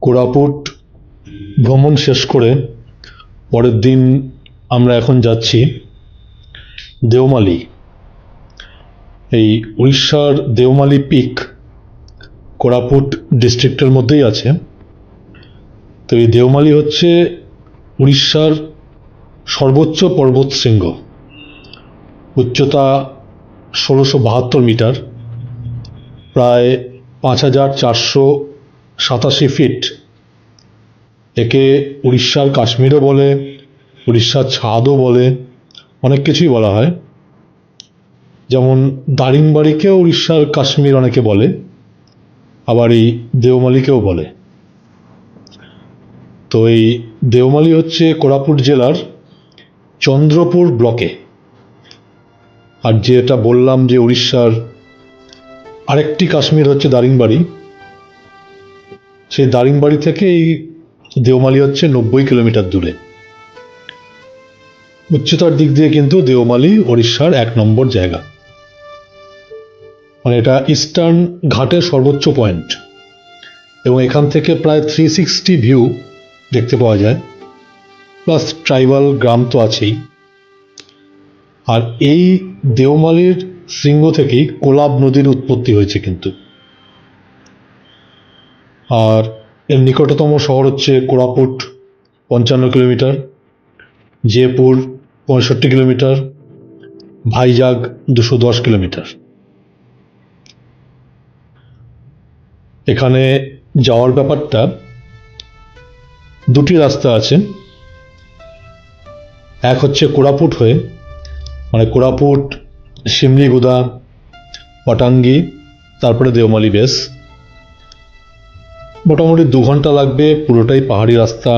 কোরাপুট ভ্রমণ শেষ করে পরের দিন আমরা এখন যাচ্ছি দেওমালি। এই উড়িষ্যার দেওমালি পিক কোরাপুট ডিস্ট্রিক্টের মধ্যেই আছে। তো এই দেওমালি হচ্ছে উড়িষ্যার সর্বোচ্চ পর্বত শৃঙ্গ, উচ্চতা ১৬৭২ মিটার, প্রায় ৫,৪৮৭ ফিট। একে উড়িষ্যার কাশ্মীরও বলে, উড়িষ্যার ছাদও বলে, অনেক কিছুই বলা হয়। যেমন দারিংবাড়িকেও উড়িষ্যার কাশ্মীর অনেকে বলে, আবার এই দেওমালিকেও বলে। তো এই দেওমালি হচ্ছে কোরাপুট জেলার চন্দ্রপুর ব্লকে। আর যেটা বললাম যে উড়িষ্যার আরেকটি কাশ্মীর হচ্ছে দারিংবাড়ি, সেই দারিংবাড়ি থেকে এই দেওমালি হচ্ছে ৯০ কিলোমিটার দূরে। উচ্চতার দিক দিয়ে কিন্তু দেওমালি উড়িষ্যার ১ নম্বর জায়গা, মানে এটা ইস্টার্ন ঘাটের সর্বোচ্চ পয়েন্ট এবং এখান থেকে প্রায় 360 ভিউ দেখতে পাওয়া যায়, প্লাস ট্রাইবাল গ্রাম তো আছেই। আর এই দেওমালির শৃঙ্গ থেকেই কোলাব নদীর উৎপত্তি হয়েছে কিন্তু। আর এর নিকটতম শহর হচ্ছে Koraput ৫৫ kilometre, Jaipur ৬৫ kilometre, Vizag ২১০ kilometre. এখানে যাওয়ার ব্যাপারটা দুটি রাস্তা আছে। এক হচ্ছে কোরাপুট হয়ে, মানে কোরাপুট, শিমলিগুদা, পটাঙ্গি, তারপরে দেওমালি বেস। মোটামুটি ২ ঘন্টা লাগবে, পুরোটাই পাহাড়ি রাস্তা,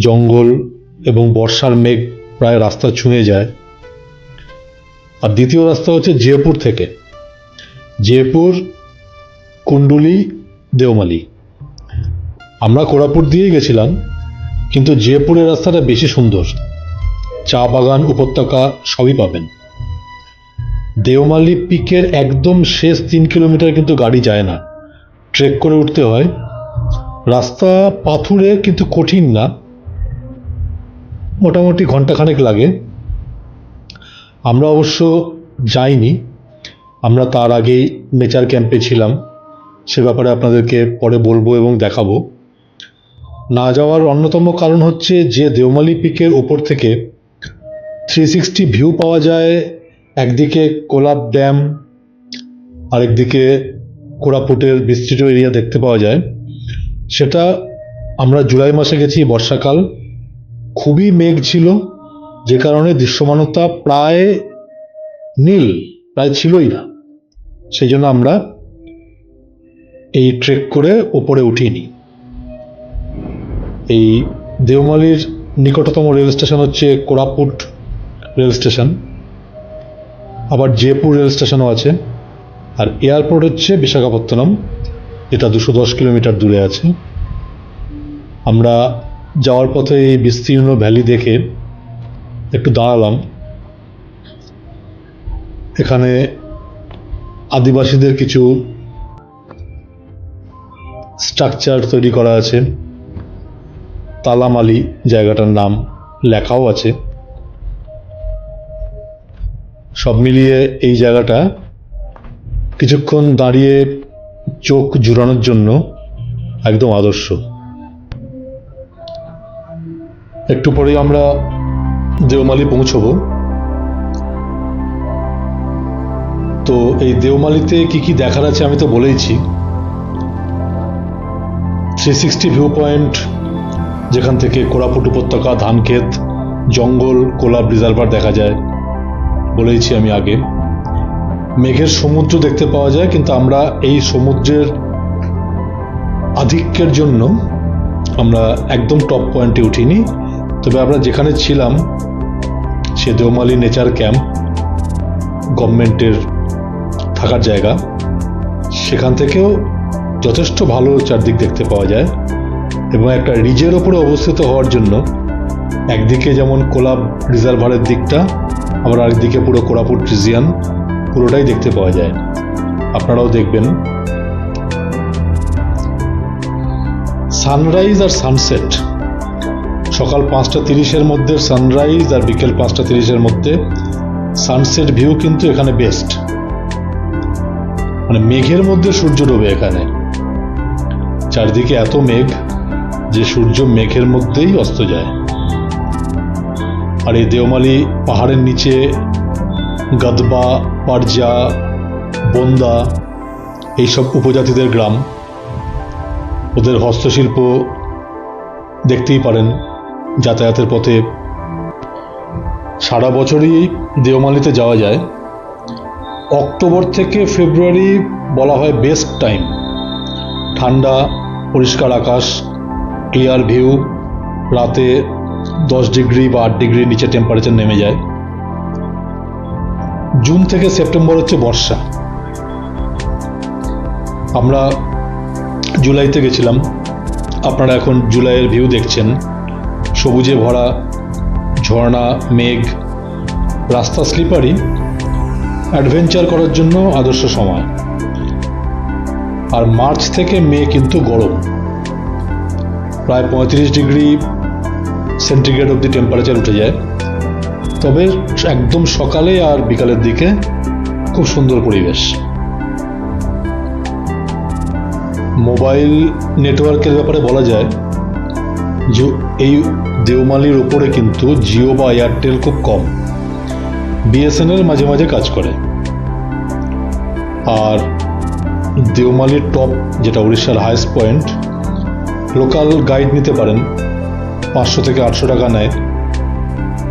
জঙ্গল এবং বর্ষার মেঘ প্রায় রাস্তা ছুঁয়ে যায়। আর দ্বিতীয় রাস্তা হচ্ছে জয়পুর থেকে, জয়পুর, কুন্ডুলি, দেওমালি। আমরা কোরাপুট দিয়েই গেছিলাম, কিন্তু জয়পুরের রাস্তাটা বেশি সুন্দর, চা বাগান, উপত্যকা সবই পাবেন। দেওমালি পিকের একদম শেষ ৩ কিলোমিটার কিন্তু গাড়ি যায় না, ট্রেক করে উঠতে হয়। রাস্তা পাথুরে কিন্তু কঠিন না, মোটামুটি ঘন্টাখানেক লাগে। আমরা অবশ্য যাইনি, আমরা তার আগেই নেচার ক্যাম্পে ছিলাম, সে ব্যাপারে আপনাদেরকে পরে বলবো এবং দেখাবো। না যাওয়ার অন্যতম কারণ হচ্ছে যে দেওমালি পিকের ওপর থেকে 360 ভিউ পাওয়া যায়, একদিকে কোলাব ড্যাম, আরেকদিকে কোরাপুটের বিস্তৃত এরিয়া দেখতে পাওয়া যায়। সেটা আমরা জুলাই মাসে গেছি, বর্ষাকাল, খুবই মেঘ ছিল, যে কারণে দৃশ্যমানতা প্রায় নীল, প্রায় ছিলই না। সেই জন্য আমরা এই ট্রেক করে ওপরে উঠিনি। এই দেওমালির নিকটতম রেল স্টেশন হচ্ছে কোরাপুট রেল স্টেশন, আবার জয়পুর রেল স্টেশনও আছে। আর এয়ারপোর্ট হচ্ছে বিশাখাপত্তনম, এটা ২১০ কিলোমিটার দূরে আছে। আমরা যাওয়ার পথে এই বিস্তীর্ণ ভ্যালি দেখে একটু দাঁড়ালাম। এখানে আদিবাসীদের কিছু স্ট্রাকচার তৈরি করা আছে, তালামালি জায়গাটার নাম লেখাও আছে। সব মিলিয়ে এই জায়গাটা কিছুক্ষণ দাঁড়িয়ে চোখ জুড়ানোর জন্য একদম আদর্শ। একটু পরেই আমরা দেওমালি পৌঁছবো। তো এই দেওমালিতে কি কি দেখার আছে আমি তো বলেইছি। 360 ভিউ পয়েন্ট, যেখান থেকে কোরাপুট উপত্যকা, ধানক্ষেত, জঙ্গল, কোলাব রিজার্ভার দেখা যায়, বলেইছি আমি আগে। মেঘের সমুদ্র দেখতে পাওয়া যায়, কিন্তু আমরা এই সমুদ্রের আধিক্যের জন্য আমরা একদম টপ পয়েন্টে উঠিনি। তবে আমরা যেখানে ছিলাম, সে দেওমালি নেচার ক্যাম্প, গভর্নমেন্টের থাকার জায়গা, সেখান থেকেও যথেষ্ট ভালো চারদিক দেখতে পাওয়া যায়। এবং একটা রিজের ওপরে অবস্থিত হওয়ার জন্য একদিকে যেমন কোলাব রিজার্ভারের দিকটা, আবার আরেকদিকে পুরো কোরাপুট রিজিয়ন পুরোটাই দেখতে পাওয়া যায়। আপনারাও দেখবেন। সানরাইজ আর সানসেট, সকাল 5:30-এর মধ্যে সানরাইজ আর বিকেল 5:30-এর মধ্যে সানসেট ভিউ কিন্তু এখানে বেস্ট। মানে মেঘের মধ্যে সূর্য ডোবে এখানে, চারদিকে এত মেঘ যে সূর্য মেঘের মধ্যেই অস্ত যায়। আর এই দেওমালি পাহাড়ের নিচে গাদবা, পারজা, বন্দা এইসব উপজাতিদের গ্রাম, ওদের হস্তশিল্প দেখতেই পারেন যাতায়াতের পথে। সারা বছরই দেওমালিতে যাওয়া যায়। অক্টোবর থেকে ফেব্রুয়ারি বলা হয় বেস্ট টাইম। ঠান্ডা, পরিষ্কার আকাশ, ক্লিয়ার ভিউ, রাতে 10 ডিগ্রি বা 8 ডিগ্রির নিচে টেম্পারেচার নেমে যায়। জুন থেকে সেপ্টেম্বর হচ্ছে বর্ষা। আমরা জুলাইতে গেছিলাম, আপনারা এখন জুলাইয়ের ভিউ দেখছেন, সবুজে ভরা, ঝর্ণা, মেঘ, রাস্তা স্লিপারি, অ্যাডভেঞ্চার করার জন্য আদর্শ সময়। আর মার্চ থেকে মে কিন্তু গরম, প্রায় 35 ডিগ্রি সেন্টিগ্রেড অবধি টেম্পারেচার উঠে যায়। তবে একদম সকালে আর বিকালের দিকে খুব সুন্দর পরিবেশ। মোবাইল নেটওয়ার্কের ব্যাপারে বলা যায় যে এই দেওমালির ওপরে কিন্তু জিও বা এয়ারটেল খুব কম, বিএসএনএল মাঝে মাঝে কাজ করে। আর দেওমালির টপ, যেটা উড়িষ্যার হাইস্ট পয়েন্ট, লোকাল গাইড নিতে পারেন, 500 থেকে 800 টাকা নেয়।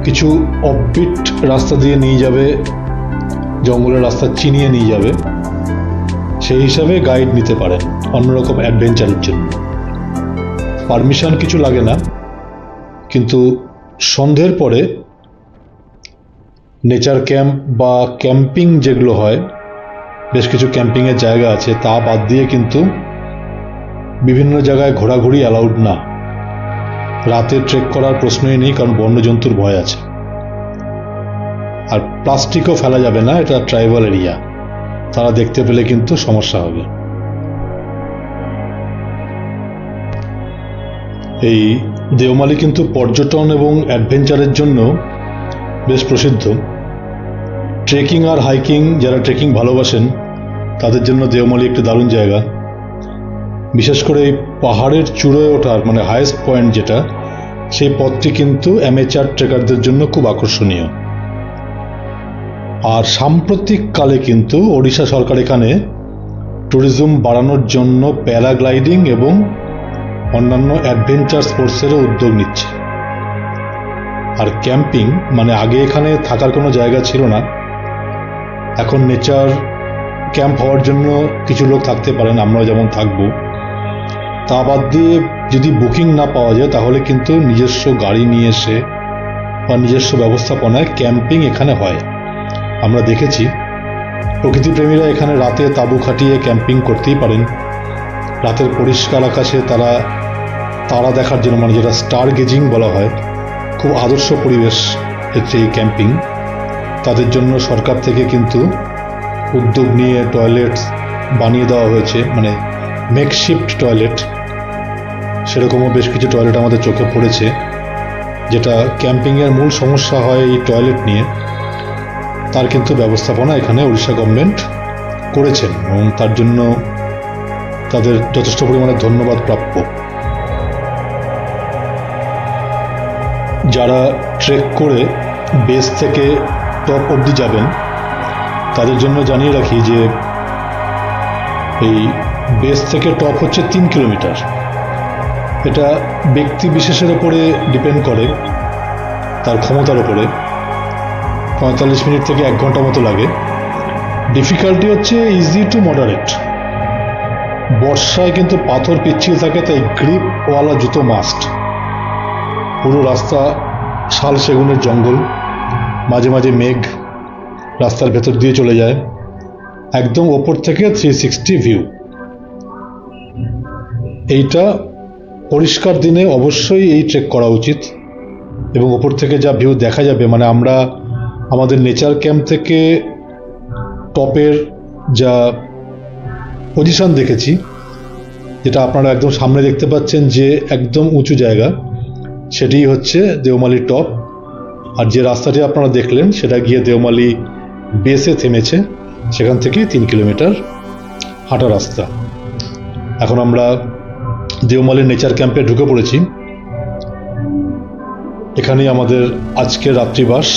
কিছু অফবিট রাস্তা দিয়ে নিয়ে যাবে, জঙ্গলের রাস্তা চিনিয়ে নিয়ে যাবে, সেই হিসাবে গাইড নিতে পারেন অন্যরকম অ্যাডভেঞ্চারের জন্য। পারমিশন কিছু লাগে না, কিন্তু সন্ধ্যের পরে নেচার ক্যাম্প বা ক্যাম্পিং যেগুলো হয়, বেশ কিছু ক্যাম্পিংয়ের জায়গা আছে, তা বাদ দিয়ে কিন্তু বিভিন্ন জায়গায় ঘোরাঘুরি অ্যালাউড না। রাতে ট্রেক করার প্রশ্নই নেই, কারণ বন্যজন্তুর ভয় আছে। আর প্লাস্টিকও ফেলা যাবে না, এটা ট্রাইবাল এরিয়া, তারা দেখতে পেলে কিন্তু সমস্যা হবে। এই দেওমালি কিন্তু পর্যটন এবং অ্যাডভেঞ্চারের জন্য বেশ প্রসিদ্ধ। ট্রেকিং আর হাইকিং, যারা ট্রেকিং ভালোবাসেন তাদের জন্য দেওমালি একটি দারুণ জায়গা। বিশেষ করে এই পাহাড়ের চূড়োয় ওঠার, মানে হাইয়েস্ট পয়েন্ট যেটা, সেই পথটি কিন্তু অ্যামেচার ট্রেকারদের জন্য খুব আকর্ষণীয়। আর সাম্প্রতিক কালে কিন্তু ওড়িশা সরকার এখানে ট্যুরিজম বাড়ানোর জন্য প্যারাগ্লাইডিং এবং অন্যান্য অ্যাডভেঞ্চার স্পোর্টসেরও উদ্যোগ নিচ্ছে। আর ক্যাম্পিং, মানে আগে এখানে থাকার কোনো জায়গা ছিল না, এখন নেচার ক্যাম্প হওয়ার জন্য কিছু লোক থাকতে পারেন, আমরাও যেমন থাকবো। তা বাদ দিয়ে যদি বুকিং না পাওয়া যায়, তাহলে কিন্তু নিজস্ব গাড়ি নিয়ে এসে বা নিজস্ব ব্যবস্থাপনায় ক্যাম্পিং এখানে হয়। আমরা দেখেছি প্রকৃতিপ্রেমীরা এখানে রাতে তাঁবু খাটিয়ে ক্যাম্পিং করতেই পারেন। রাতের পরিষ্কার আকাশে তারা দেখার জন্য, মানে যেটা স্টার গেজিং বলা হয়, খুব আদর্শ পরিবেশ হচ্ছে এই ক্যাম্পিং। তাদের জন্য সরকার থেকে কিন্তু উদ্যোগ নিয়ে টয়লেট বানিয়ে দেওয়া হয়েছে, মানে মেকশিফট টয়লেট। সেরকমও বেশ কিছু টয়লেট আমাদের চোখে পড়েছে। যেটা ক্যাম্পিংয়ের মূল সমস্যা হয় এই টয়লেট নিয়ে, তার কিন্তু ব্যবস্থাপনা এখানে উড়িষ্যা গভর্নমেন্ট করেছেন এবং তার জন্য তাদের যথেষ্ট পরিমাণে ধন্যবাদ প্রাপ্য। যারা ট্রেক করে বেস থেকে টপ অবধি যাবেন, তাদের জন্য জানিয়ে রাখি যে এই বেস থেকে টপ হচ্ছে 3 কিলোমিটার। এটা ব্যক্তি বিশেষের ওপরে ডিপেন্ড করে, তার ক্ষমতার ওপরে। 45 মিনিট থেকে 1 ঘন্টা মতো লাগে। ডিফিকাল্টি হচ্ছে ইজি টু মডারেট। বর্ষায় কিন্তু পাথর পিচ্ছিল থাকে, তাই গ্রিপওয়ালা জুতো মাস্ট। পুরো রাস্তা শাল সেগুনের জঙ্গল, মাঝে মাঝে মেঘ রাস্তার ভেতর দিয়ে চলে যায়। একদম ওপর থেকে 360 ভিউ। এইটা পরিষ্কার দিনে অবশ্যই এই ট্রেক করা উচিত। এবং ওপর থেকে যা ভিউ দেখা যাবে, মানে আমরা আমাদের নেচার ক্যাম্প থেকে টপের যা পজিশন দেখেছি, যেটা আপনারা একদম সামনে দেখতে পাচ্ছেন যে একদম উঁচু জায়গা, সেটিই হচ্ছে দেওমালি টপ। আর যে রাস্তাটি আপনারা দেখলেন সেটা গিয়ে দেওমালি বেসে থেমেছে, সেখান থেকে 3 কিলোমিটার হাঁটা রাস্তা। এখন আমরা দেওমালি নেচার ক্যাম্পে ঢুকে পড়েছি। এখানেই আমাদের আজকের রাত্রিবাস।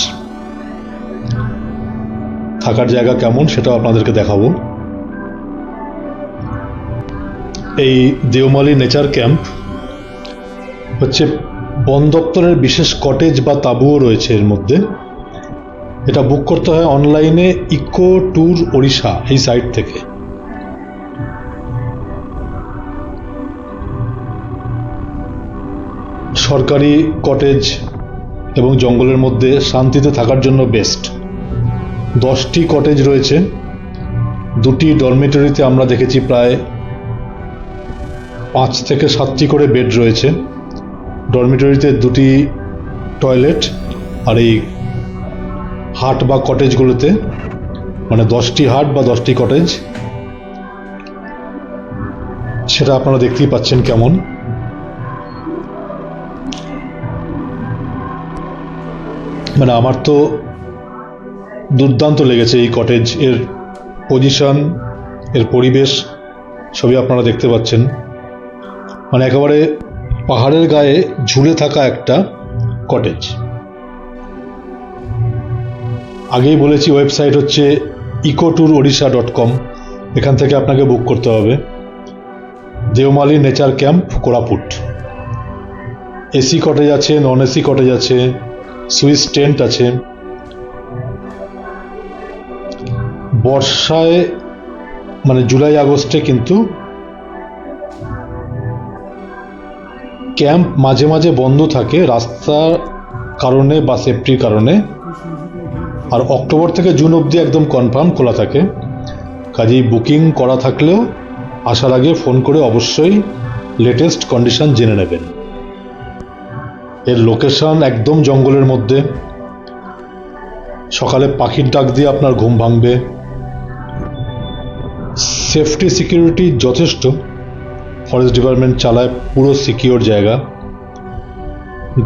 থাকার জায়গা কেমন সেটাও আপনাদেরকে দেখাবো। এই দেওমালি নেচার ক্যাম্প হচ্ছে বন দপ্তরের বিশেষ কটেজ বা তাঁবুও রয়েছে এর মধ্যে। এটা বুক করতে হয় অনলাইনে ইকো ট্যুর ওড়িশা এই সাইট থেকে। সরকারি কটেজ এবং জঙ্গলের মধ্যে শান্তিতে থাকার জন্য বেস্ট। 10টি কটেজ রয়েছে, 2টি ডরমিটরিতে আমরা দেখেছি প্রায় 5 থেকে 7টি করে বেড রয়েছে। ডরমিটরিতে 2টি টয়লেট, আর এই হাট বা কটেজগুলোতে মানে 10টি হাট বা 10টি কটেজ, সেটা আপনারা দেখতেই পাচ্ছেন কেমন। মানে আমার তো দুর্দান্ত লেগেছে এই কটেজ, এর পজিশন, এর পরিবেশ সবই আপনারা দেখতে পাচ্ছেন। মানে একেবারে পাহাড়ের গায়ে ঝুলে থাকা একটা কটেজ। আগেই বলেছি ওয়েবসাইট হচ্ছে ecotourorissa.com, এখান থেকে আপনাকে বুক করতে হবে। Deomali nature camp Koraput. AC cottage আছে, নন এসি কটেজ আছে, সুইস টেন্ট আছে। বর্ষায় মানে জুলাই আগস্টে কিন্তু ক্যাম্প মাঝে মাঝে বন্ধ থাকে রাস্তার কারণে বা সেফটির কারণে, আর অক্টোবর থেকে জুন অবধি একদম কনফার্ম খোলা থাকে। কাজেই বুকিং করা থাকলেও আসার আগে ফোন করে অবশ্যই লেটেস্ট কন্ডিশন জেনে নেবেন। এর লোকেশন একদম জঙ্গলের মধ্যে। সকালে পাখির ডাক দিয়ে আপনার ঘুম ভাঙবে। সেফটি সিকিউরিটি যথেষ্ট, ফরেস্ট ডিপার্টমেন্ট চালায়, পুরো সিকিউর জায়গা।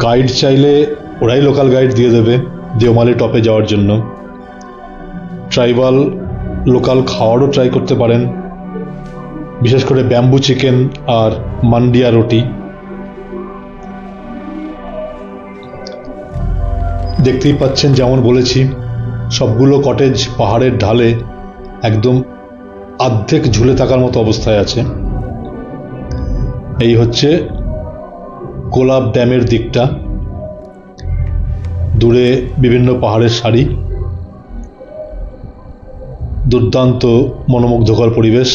গাইড চাইলে ওরাই লোকাল গাইড দিয়ে দেবে দেওমালি টপে যাওয়ার জন্য। ট্রাইবাল লোকাল খাওয়ারও ট্রাই করতে পারেন, বিশেষ করে ব্যাম্বু চিকেন আর মান্ডিয়া রুটি। দেখতেই পাচ্ছেন যেমন বলেছি, সবগুলো কটেজ পাহাড়ের ঢালে একদম আর্ধেক ঝুলে থাকার মতো অবস্থায় আছে। এই হচ্ছে কোলাব ড্যামের দিকটা, দূরে বিভিন্ন পাহাড়ের সারি, দুর্দান্ত মনোমুগ্ধকর পরিবেশ।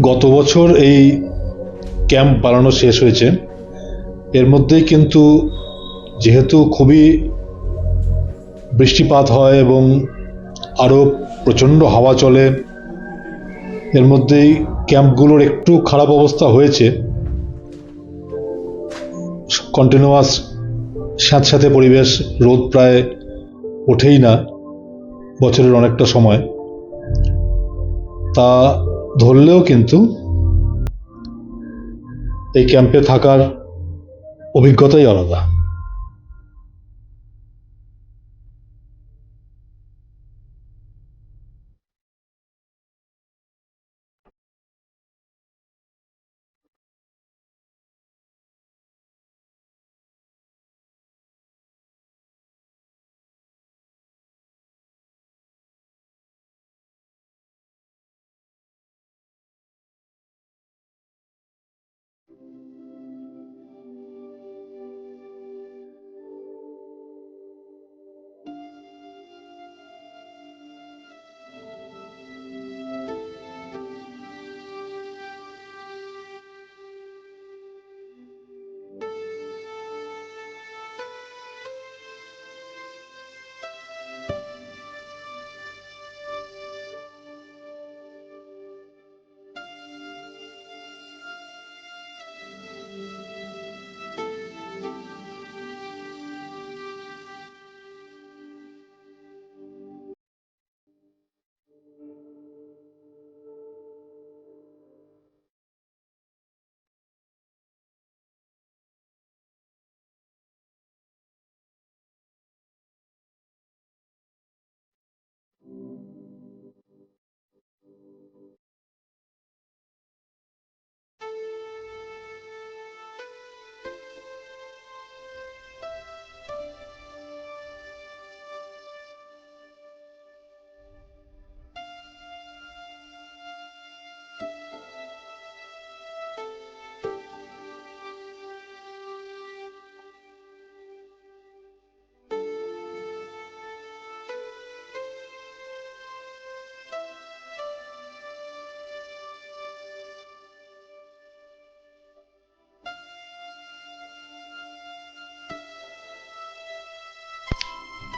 গত বছর এই ক্যাম্প বানানো শেষ হয়েছে। এর মধ্যেই কিন্তু যেহেতু খুবই বৃষ্টিপাত হয় এবং আরও প্রচণ্ড হাওয়া চলে, এর মধ্যেই ক্যাম্পগুলোর একটু খারাপ অবস্থা হয়েছে। কন্টিনিউয়াস স্যাঁতস্যাঁতে পরিবেশ, রোদ প্রায় ওঠেই না বছরের অনেকটা সময়। তা ধরলেও কিন্তু এই ক্যাম্পে থাকার অভিজ্ঞতাই আলাদা।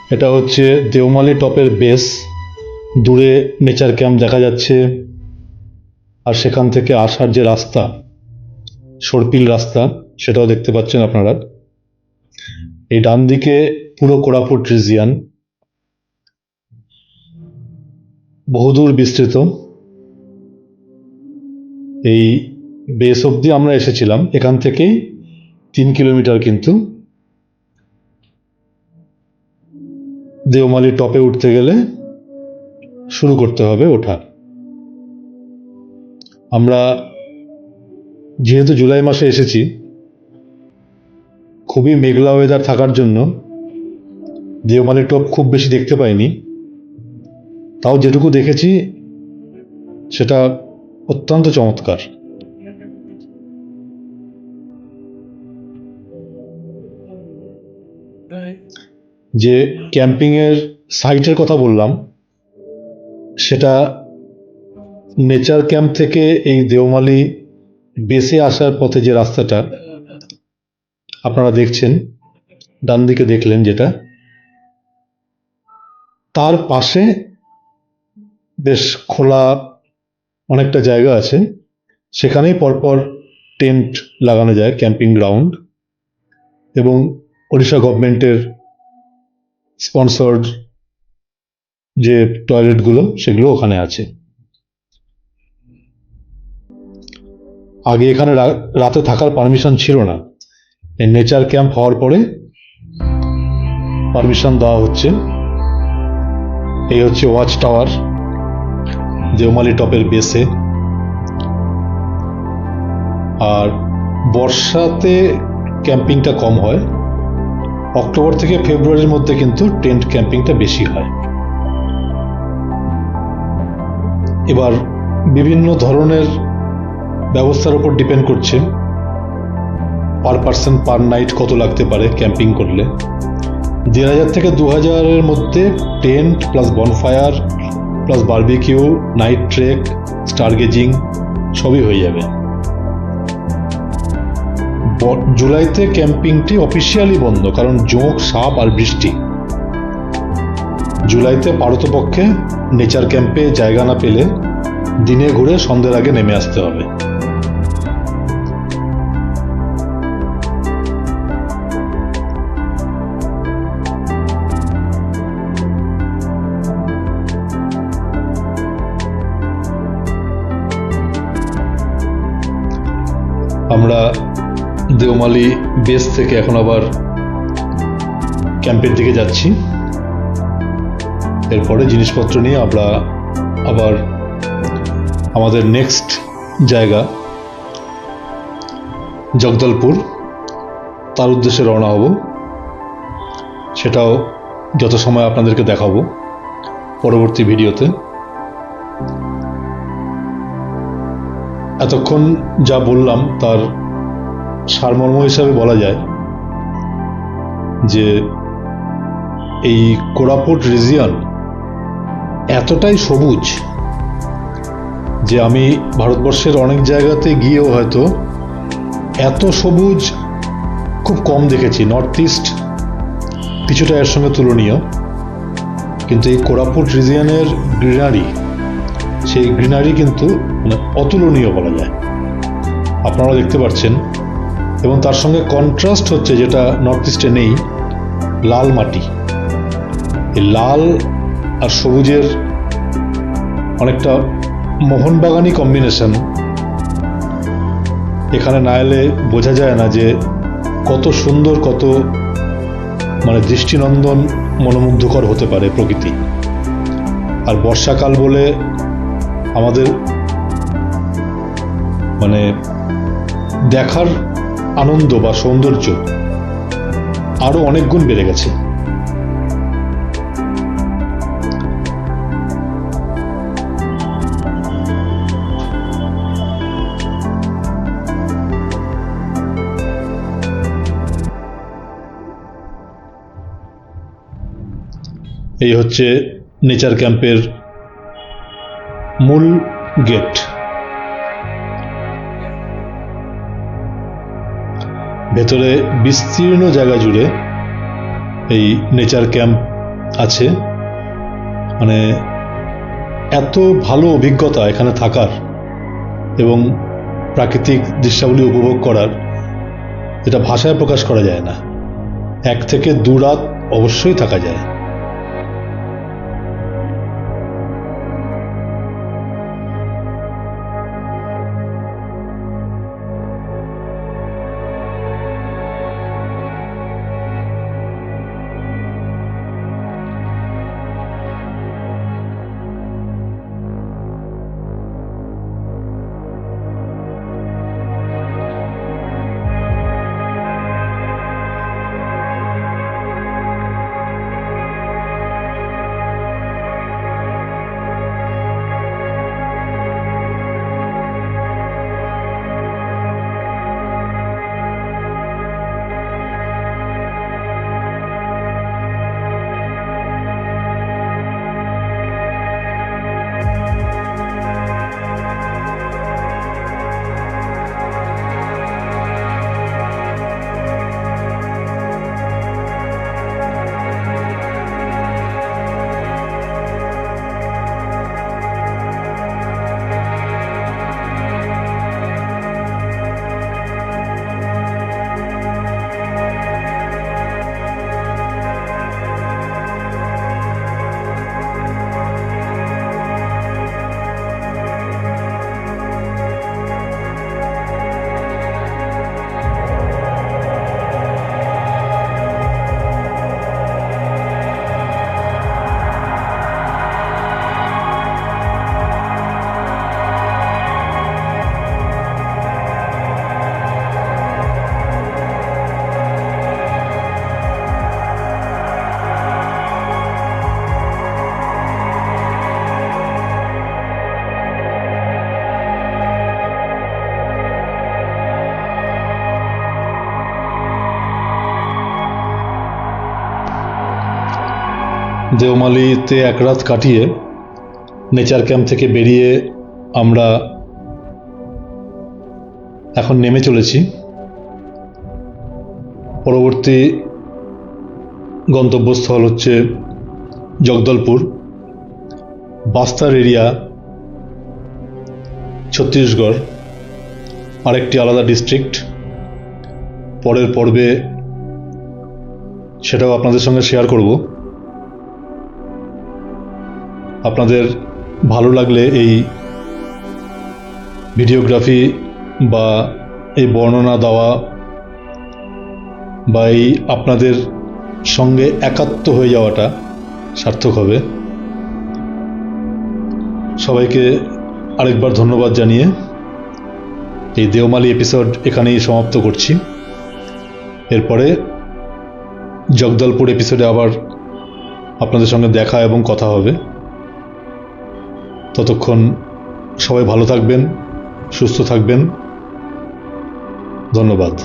এটা হচ্ছে দেওমালি টপের বেস। দূরে নেচার ক্যাম্প দেখা যাচ্ছে, আর সেখান থেকে আসার যে রাস্তা, সর্পিল রাস্তা, সেটাও দেখতে পাচ্ছেন আপনারা। এই ডান দিকে পুরো কোরাপুট রিজিয়ন, বহুদূর বিস্তৃত। এই বেস অবধি আমরা এসেছিলাম, এখান থেকেই 3 কিলোমিটার কিন্তু দেওমালি টপে উঠতে গেলে শুরু করতে হবে ওঠা। আমরা যেহেতু জুলাই মাসে এসেছি, খুবই মেঘলা ওয়েদার থাকার জন্য দেওমালি টপ খুব বেশি দেখতে পাইনি। তাও যেটুকু দেখেছি সেটা অত্যন্ত চমৎকার। যে ক্যাম্পিংয়ের সাইটের কথা বললাম, সেটা নেচার ক্যাম্প থেকে এই দেওমালি বেসে আসার পথে যে রাস্তাটা আপনারা দেখছেন, ডান দিকে দেখলেন যেটা, তার পাশে বেশ খোলা অনেকটা জায়গা আছে, সেখানেই পরপর টেন্ট লাগানো যায়, ক্যাম্পিং গ্রাউন্ড, এবং ওড়িশা গভর্নমেন্টের স্পন্সর্ড যে টয়লেটগুলো সেগুলো ওখানে আছে। আগে এখানে রাতে থাকার পারমিশন ছিল না, এই নেচার ক্যাম্প হওয়ার পরে পারমিশন দেওয়া হচ্ছে। এই হচ্ছে ওয়াচ টাওয়ার দেওমালি টপের বেসে। আর বর্ষাতে ক্যাম্পিংটা কম হয়, অক্টোবর থেকে ফেব্রুয়ারির মধ্যে কিন্তু টেন্ট ক্যাম্পিংটা বেশি হয়। এবার বিভিন্ন ধরনের ব্যবস্থার উপর ডিপেন্ড করছে পার পার্সন পার নাইট কত লাগতে পারে ক্যাম্পিং করলে। 1,500 থেকে 2,000-এর মধ্যে tent plus bonfire plus barbecue, night trek, star gazing সবই হয়ে যাবে। জুলাইতে ক্যাম্পিংটি অফিসিয়ালি বন্ধ, কারণ জোঁক, সাপ আর বৃষ্টি। জুলাইতে পারতপক্ষে নেচার ক্যাম্পে জায়গা না পেলে দিনে ঘুরে সন্ধ্যের আগে নেমে আসতে হবে। আমরা দেওমালি বেস থেকে এখন আবার ক্যাম্পের দিকে যাচ্ছি। এরপরে জিনিসপত্র নিয়ে আমরা আবার আমাদের নেক্সট জায়গা জগদলপুর, তার উদ্দেশ্যে রওনা হব। সেটাও যথাসময়ে আপনাদেরকে দেখাবো পরবর্তী ভিডিওতে। এতক্ষণ যা বললাম তার সারমর্ম হিসাবে বলা যায় যে এই কোরাপুট রিজিয়ন এতটাই সবুজ যে আমি ভারতবর্ষের অনেক জায়গাতে গিয়েও হয়তো এত সবুজ খুব কম দেখেছি। নর্থ ইস্ট কিছুটা এর সঙ্গে তুলনীয়, কিন্তু এই কোরাপুট রিজিয়নের গ্রিনারি, সেই গ্রিনারি কিন্তু মানে অতুলনীয় বলা যায়। আপনারা দেখতে পাচ্ছেন, এবং তার সঙ্গে কন্ট্রাস্ট হচ্ছে যেটা নর্থ ইস্টে নেই, লাল মাটি। এই লাল আর সবুজের অনেকটা মোহনবাগানি কম্বিনেশন এখানে না এলে বোঝা যায় না যে কত সুন্দর, কত মানে দৃষ্টিনন্দন, মনোমুগ্ধকর হতে পারে প্রকৃতি। আর বর্ষাকাল বলে আমাদের মানে দেখার আনন্দ বা সৌন্দর্য আরো অনেক গুণ বেড়ে গেছে। এই হচ্ছে নেচার ক্যাম্পের মূল গেট। ভেতরে বিস্তীর্ণ জায়গা জুড়ে এই নেচার ক্যাম্প আছে, মানে এত ভালো অভিজ্ঞতা এখানে থাকার এবং প্রাকৃতিক দৃশ্যাবলী উপভোগ করার, যেটা ভাষায় প্রকাশ করা যায় না। 1 থেকে 2 রাত অবশ্যই থাকা যায়। দেওমালিতে 1 রাত কাটিয়ে নেচার ক্যাম্প থেকে বেরিয়ে আমরা এখন নেমে চলেছি। পরবর্তী গন্তব্যস্থল হচ্ছে জগদলপুর, বাস্তার এরিয়া, ছত্তিশগড়, আরেকটি আলাদা ডিস্ট্রিক্ট। পরের পর্বে সেটাও আপনাদের সঙ্গে শেয়ার করব। আপনাদের ভালো লাগলে এই ভিডিওগ্রাফি বা এই বর্ণনা দেওয়া বা এই আপনাদের সঙ্গে একাত্ম হয়ে যাওয়াটা সার্থক হবে। সবাইকে আরেকবার ধন্যবাদ জানিয়ে এই দেওমালি এপিসোড এখানেই সমাপ্ত করছি। এরপরে জগদলপুর এপিসোডে আবার আপনাদের সঙ্গে দেখা এবং কথা হবে। ততক্ষণ সবাই ভালো থাকবেন, সুস্থ থাকবেন। ধন্যবাদ।